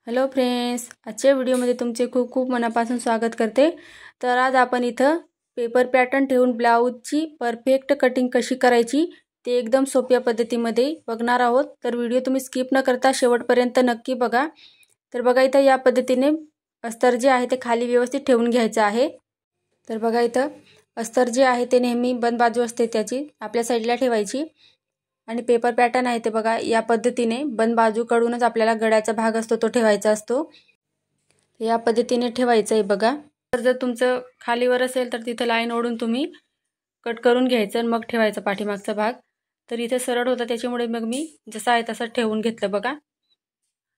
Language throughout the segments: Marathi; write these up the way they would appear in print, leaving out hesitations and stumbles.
हॅलो फ्रेंड्स, आजच्या व्हिडिओमध्ये तुमचे खूप खूप मनापासून स्वागत करते। तर आज आपण इथं पेपर पॅटर्न ठेवून ब्लाऊजची परफेक्ट कटिंग कशी करायची ते एकदम सोप्या पद्धतीमध्ये बघणार आहोत। तर व्हिडिओ तुम्ही स्किप न करता शेवटपर्यंत नक्की बघा। तर बघा इथं या पद्धतीने अस्तर जे आहे ते खाली व्यवस्थित ठेवून घ्यायचं आहे। तर बघा इथं अस्तर जे आहे ते नेहमी बंद बाजू असते त्याची आपल्या साईडला ठेवायची आणि पेपर पॅटर्न आहे ते बघा या पद्धतीने बंद बाजूकडूनच आपल्याला गळ्याचा भाग असतो तो ठेवायचा असतो। या पद्धतीने ठेवायचं आहे बघा। तर जर तुमचं खालीवर असेल तर तिथे लाईन ओढून तुम्ही कट करून घ्यायचं आणि मग ठेवायचा पाठीमागचा भाग। तर इथे सरळ होता त्याच्यामुळे मग मी जसं आहे तसं ठेवून घेतलं बघा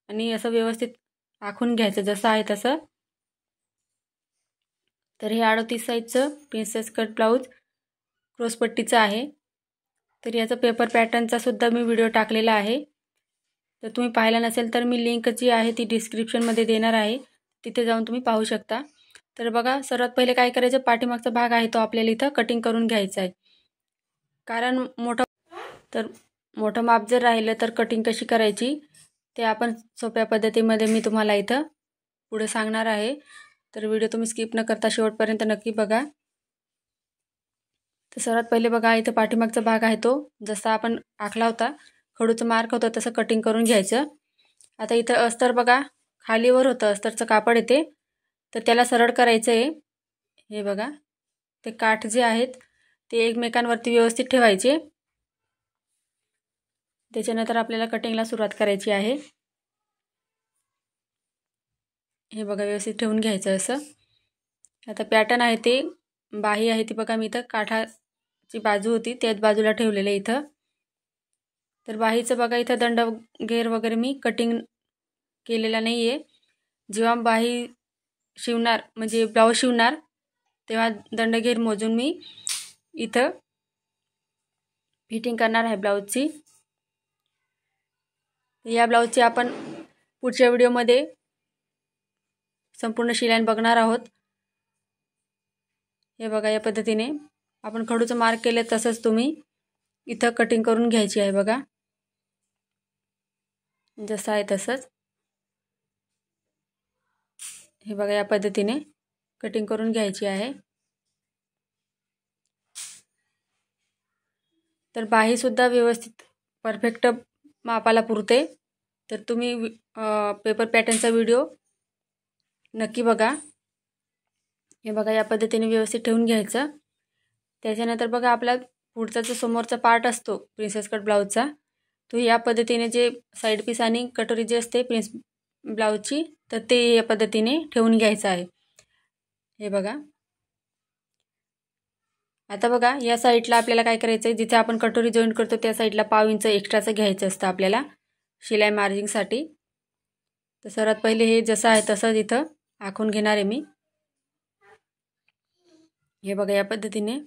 आणि असं व्यवस्थित आखून घ्यायचं जसं आहे तसं। तर हे 38 साईजचं प्रिन्सेस कट ब्लाऊज क्रॉसपट्टीचं आहे। तर याचा पेपर पॅटर्नचा सुद्धा मी व्हिडिओ टाकलेला आहे। तर तुम्ही पाहिला नसेल तर मी लिंक जी आहे ती डिस्क्रिप्शनमध्ये देणार आहे, तिथे जाऊन तुम्ही पाहू शकता। तर बघा सर्वात पहिले काय करायचं, पाठीमागचा भाग आहे तो आपल्याला इथं कटिंग करून घ्यायचा आहे। कारण मोठं माप जर राहिलं तर कटिंग कशी करायची ते आपण सोप्या पद्धतीमध्ये मी तुम्हाला इथं पुढे सांगणार आहे। तर व्हिडिओ तुम्ही स्किप न करता शेवटपर्यंत नक्की बघा। तर सर्वात पहिले बघा इथं पाठीमागचा भाग आहे तो जसा आपण आखला होता, खडूचं मार्क होतं तसं कटिंग करून घ्यायचं। आता इथं अस्तर बघा खालीवर होतं, अस्तरचं कापड येते तर त्याला सरळ करायचं आहे। हे बघा ते काठ जे आहेत ते एकमेकांवरती व्यवस्थित ठेवायचे। त्याच्यानंतर आपल्याला कटिंगला सुरुवात करायची आहे। हे बघा व्यवस्थित ठेवून घ्यायचं असं। आता पॅटर्न आहे ते बाही आहे ती बघा मी इथं काठाची बाजू होती त्याच बाजूला ठेवलेलं आहे इथं। तर बाहीचं बघा इथं दंड घेर वगैरे मी कटिंग केलेला नाही आहे। जेव्हा बाही शिवणार म्हणजे ब्लाऊज शिवणार तेव्हा दंड घेर मोजून मी इथं फिटिंग करणार आहे ब्लाऊजची। या ब्लाऊजची आपण पुढच्या व्हिडिओमध्ये संपूर्ण शिलाई बघणार आहोत। हे बघा या पद्धतीने आपण खडूचं मार्क केले तसंच तुम्ही इथं कटिंग करून घ्यायची आहे बघा, जसं आहे तसंच। हे बघा या पद्धतीने कटिंग करून घ्यायची आहे। तर बाही सुद्धा व्यवस्थित परफेक्ट मापाला पुरते। तर तुम्ही पेपर पॅटर्नचा व्हिडिओ नक्की बघा। हे बघा या पद्धतीने व्यवस्थित ठेवून घ्यायचं। त्याच्यानंतर बघा आपला पुढचा जो समोरचा पार्ट असतो प्रिन्सेस कट ब्लाऊजचा तो या पद्धतीने जे साईड पीस आणि कटोरी जे असते प्रिन्स ब्लाऊजची तर ते या पद्धतीने ठेवून घ्यायचं आहे। हे बघा आता बघा या साईडला आपल्याला काय करायचं आहे, जिथे आपण कटोरी जॉईन करतो त्या साईडला 1/2 इंच एक्स्ट्राचं घ्यायचं असतं आपल्याला शिलाई मार्जिंगसाठी। तर सर्वात पहिले हे जसं आहे तसंच इथं आखून घेणार आहे मी। हे बघा या पद्धतीने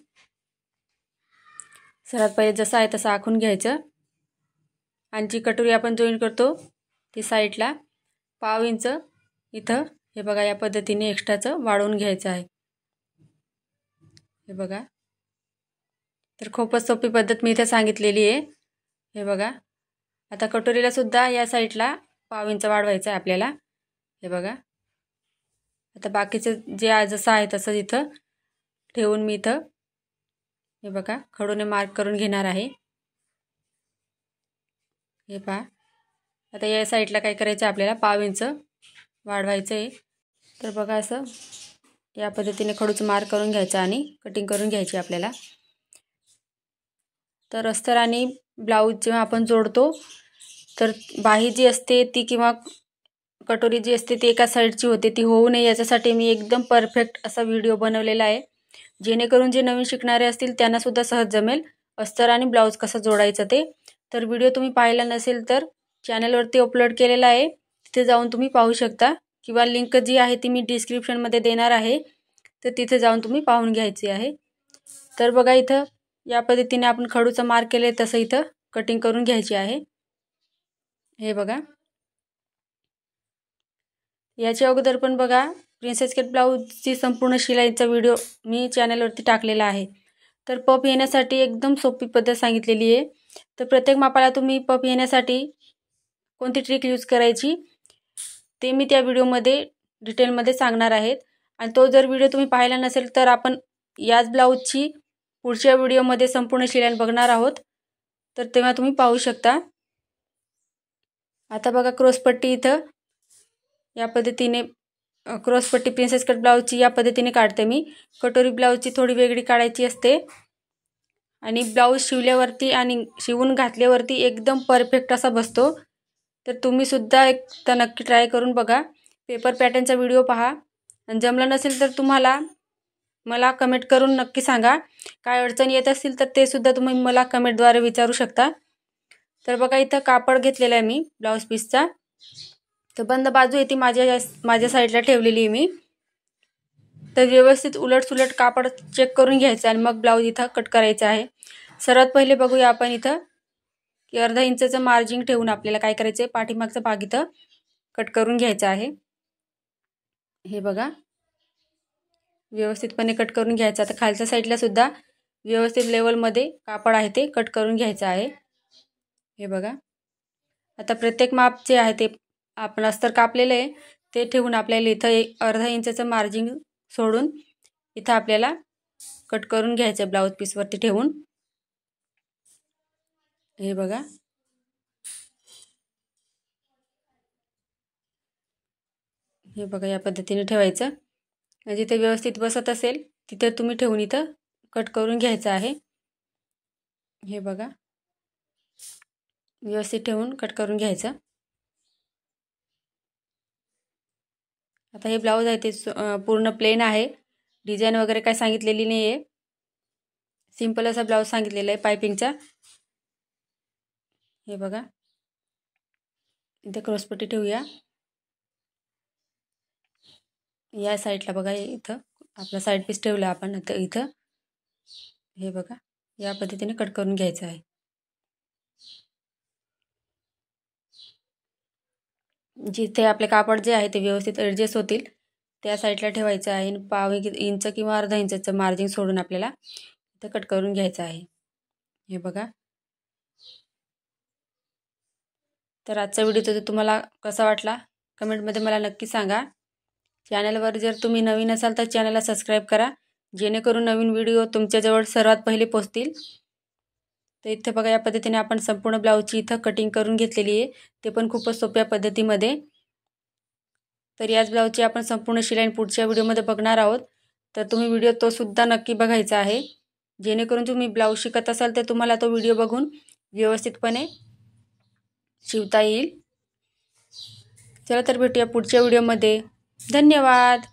सर्वात पहिले जसं आहे तसं आखून घ्यायचं आणि जी कटोरी आपण जॉईन करतो ती साईडला 1/2 इंच इथं हे बघा या पद्धतीने एक्स्ट्राचं वाढवून घ्यायचं आहे। हे बघा तर खूपच सोपी पद्धत मी इथे सांगितलेली आहे। हे बघा आता कटोरीला सुद्धा या साईडला 1/2 इंच वाढवायचं आहे आपल्याला। हे बघा आता बाकीचं जे जसं आहे तसं इथं ठेवून मी इथं हे बघा खडूने मार्क करून घेणार आहे। हे पहा आता या साईडला काय करायचं आपल्याला 1/2 इंच वाढवायचं आहे। तर बघा असं या पद्धतीने खडूचं मार्क करून घ्यायचं आणि कटिंग करून घ्यायची आपल्याला। तर अस्तर आणि ब्लाऊज जेव्हा आपण जोडतो तर बाही जी असते ती किंवा कटोरी जी असते ती एका साईडची होते, ती होऊ नये याच्यासाठी मी एकदम परफेक्ट असा व्हिडिओ बनवलेला आहे, जेणेकरून जे नवीन शिकणारे असतील त्यांना सुद्धा सहज जमेल अस्तर आणि ब्लाऊज कसं जोडायचं ते। तर व्हिडिओ तुम्ही पाहिला नसेल तर चॅनलवरती अपलोड केलेला आहे, तिथे जाऊन तुम्ही पाहू शकता किंवा लिंक जी आहे ती मी डिस्क्रिप्शनमध्ये देणार आहे, तर तिथे जाऊन तुम्ही पाहून घ्यायची आहे। तर बघा इथं या पद्धतीने आपण खडूचं मार्क केले तसं इथं कटिंग करून घ्यायची आहे। हे बघा याच्या अगोदर पण बघा प्रिन्सेस कट ब्लाऊजची संपूर्ण शिलाईचा व्हिडिओ मी चॅनलवरती टाकलेला आहे। तर पफ येण्यासाठी एकदम सोपी पद्धत सांगितलेली आहे। तर प्रत्येक मापाला तुम्ही पफ येण्यासाठी कोणती ट्रिक यूज करायची ते मी त्या व्हिडिओमध्ये डिटेलमध्ये सांगणार आहेत. आणि तो जर व्हिडिओ तुम्ही पाहिला नसेल तर आपण याच ब्लाऊजची पुढच्या व्हिडिओमध्ये संपूर्ण शिलाई बघणार आहोत, तर तेव्हा तुम्ही पाहू शकता. आता बघा क्रॉसपट्टी इथं या पद्धतीने क्रॉसपट्टी प्रिन्सेस कट ब्लाऊजची या पद्धतीने काढते मी. कटोरी ब्लाऊजची थोडी वेगळी काढायची असते आणि ब्लाऊज शिवल्यावरती आणि शिवून घातल्यावरती एकदम परफेक्ट असा बसतो. तर तुम्ही सुद्धा एकदा नक्की ट्राय करून बघा. पेपर पॅटर्नचा व्हिडिओ पहा आणि जमलं नसेल तर तुम्हाला मला कमेंट करून नक्की सांगा. काय अडचण येत असतील तर ते सुद्धा तुम्ही मला कमेंटद्वारे विचारू शकता. तर बघा इथं कापड घेतलेला आहे मी ब्लाऊज पीसचा. तर बंद बाजू येते माझ्या साईडला ठेवलेली आहे मी. तर व्यवस्थित उलट कापड चेक करून घ्यायचं आणि मग ब्लाऊज इथं कट करायचा आहे. सर्वात पहिले बघूया आपण इथं की अर्धा इंचचं मार्जिन ठेवून आपल्याला काय करायचं आहे, पाठीमागचा भाग इथं कट करून घ्यायचा आहे. हे बघा व्यवस्थितपणे कट करून घ्यायचं. आता खालच्या साईडला सुद्धा व्यवस्थित लेवलमध्ये कापड आहे ते कट करून घ्यायचं आहे. हे बघा आता प्रत्येक माप जे आहे ते आपण अस्तर कापलेलं आहे ते ठेवून आपल्याला इथं अर्धा इंचचं मार्जिन सोडून इथं आपल्याला कट करून घ्यायचं ब्लाऊज पीसवरती ठेवून. हे बघा या पद्धतीने ठेवायचं. जिथे व्यवस्थित बसत असेल तिथे तुम्ही ठेवून इथं कट करून घ्यायचं आहे. हे बघा व्यवस्थित ठेवून कट करून घ्यायचं. आता हे ब्लाऊज आहे ते पूर्ण प्लेन आहे, डिझाईन वगैरे काय सांगितलेली नाही आहे. सिंपल असा ब्लाऊज सांगितलेला आहे पायपिंगचा. हे बघा इथे क्रॉसपट्टी ठेवूया. या साईडला बघा इथं आपला साईड पीस ठेवला आपण इथं. हे बघा या पद्धतीने कट करून घ्यायचं आहे. जिथे आपले कापड जे आहे ते व्यवस्थित ॲडजस्ट होतील त्या साईडला ठेवायचं आहे. पाव इंच किंवा अर्धा इंचचं मार्जिन सोडून आपल्याला इथं कट करून घ्यायचं आहे. हे बघा. तर आजचा व्हिडिओ तर तुम्हाला कसा वाटला कमेंटमध्ये मला नक्की सांगा. चॅनलवर जर तुम्ही नवीन असाल तर चॅनलला सबस्क्राईब करा, जेणेकरून नवीन व्हिडिओ तुमच्याजवळ सर्वात पहिले पोहोचतील. तर इथे बघा या पद्धतीने आपण संपूर्ण ब्लाऊजची इथं कटिंग करून घेतलेली आहे, ते पण खूपच सोप्या पद्धतीमध्ये. तर याच ब्लाऊजची आपण संपूर्ण शिलाई पुढच्या व्हिडिओमध्ये बघणार आहोत. तर तुम्ही व्हिडिओ तो सुद्धा नक्की बघायचा आहे, जेणेकरून तुम्ही ब्लाऊज शिकत असाल तर तुम्हाला तो व्हिडिओ बघून व्यवस्थितपणे शिवता येईल. चला तर भेटूया पुढच्या व्हिडिओमध्ये. धन्यवाद.